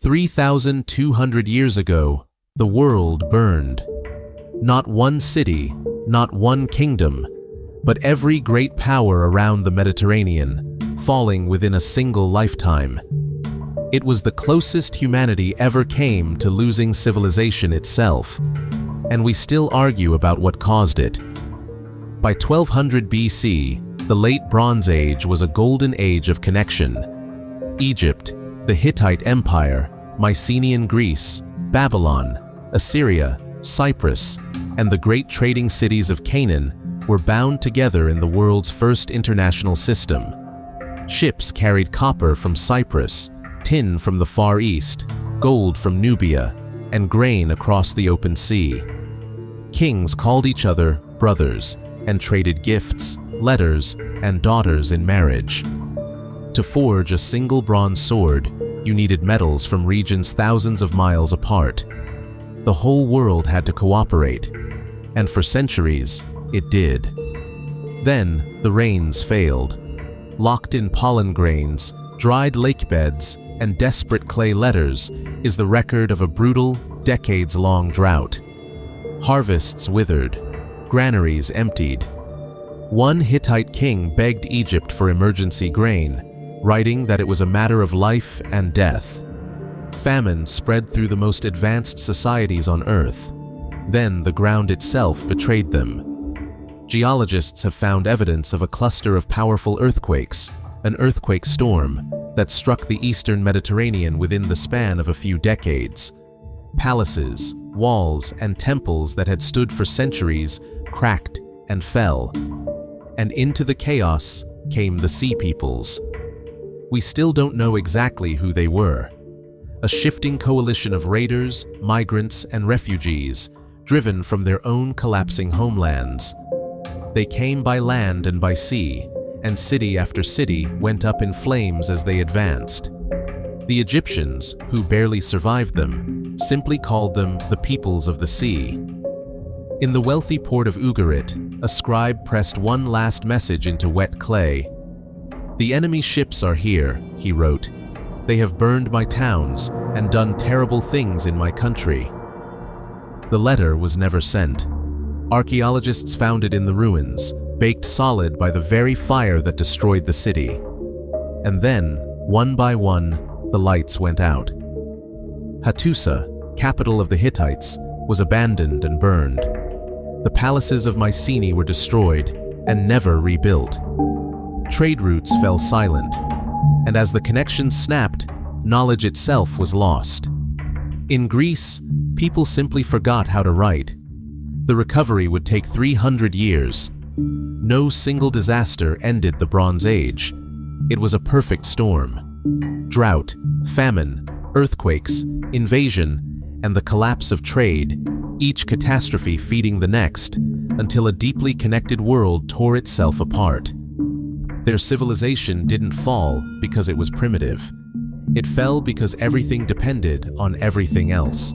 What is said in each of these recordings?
3,200 years ago, the world burned. Not one city, not one kingdom, but every great power around the Mediterranean, falling within a single lifetime. It was the closest humanity ever came to losing civilization itself, and we still argue about what caused it. By 1200 BC, the Late Bronze Age was a golden age of connection. Egypt, the Hittite Empire, Mycenaean Greece, Babylon, Assyria, Cyprus, and the great trading cities of Canaan were bound together in the world's first international system. Ships carried copper from Cyprus, tin from the Far East, gold from Nubia, and grain across the open sea. Kings called each other brothers and traded gifts, letters, and daughters in marriage. To forge a single bronze sword, you needed metals from regions thousands of miles apart. The whole world had to cooperate, and for centuries, it did. Then, the rains failed. Locked in pollen grains, dried lake beds, and desperate clay letters is the record of a brutal, decades-long drought. Harvests withered, granaries emptied. One Hittite king begged Egypt for emergency grain, writing that it was a matter of life and death. Famine spread through the most advanced societies on Earth. Then the ground itself betrayed them. Geologists have found evidence of a cluster of powerful earthquakes, an earthquake storm, that struck the eastern Mediterranean within the span of a few decades. Palaces, walls, and temples that had stood for centuries cracked and fell. And into the chaos came the Sea Peoples. We still don't know exactly who they were. A shifting coalition of raiders, migrants, and refugees, driven from their own collapsing homelands. They came by land and by sea, and city after city went up in flames as they advanced. The Egyptians, who barely survived them, simply called them the peoples of the sea. In the wealthy port of Ugarit, a scribe pressed one last message into wet clay. "The enemy ships are here," he wrote. "They have burned my towns and done terrible things in my country." The letter was never sent. Archaeologists found it in the ruins, baked solid by the very fire that destroyed the city. And then, one by one, the lights went out. Hattusa, capital of the Hittites, was abandoned and burned. The palaces of Mycenae were destroyed and never rebuilt. Trade routes fell silent, and as the connections snapped, knowledge itself was lost. In Greece, people simply forgot how to write. The recovery would take 300 years. No single disaster ended the Bronze Age. It was a perfect storm. Drought, famine, earthquakes, invasion, and the collapse of trade, each catastrophe feeding the next, until a deeply connected world tore itself apart. Their civilization didn't fall because it was primitive. It fell because everything depended on everything else.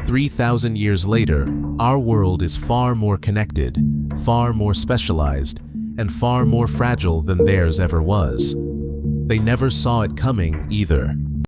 3,000 years later, our world is far more connected, far more specialized, and far more fragile than theirs ever was. They never saw it coming either.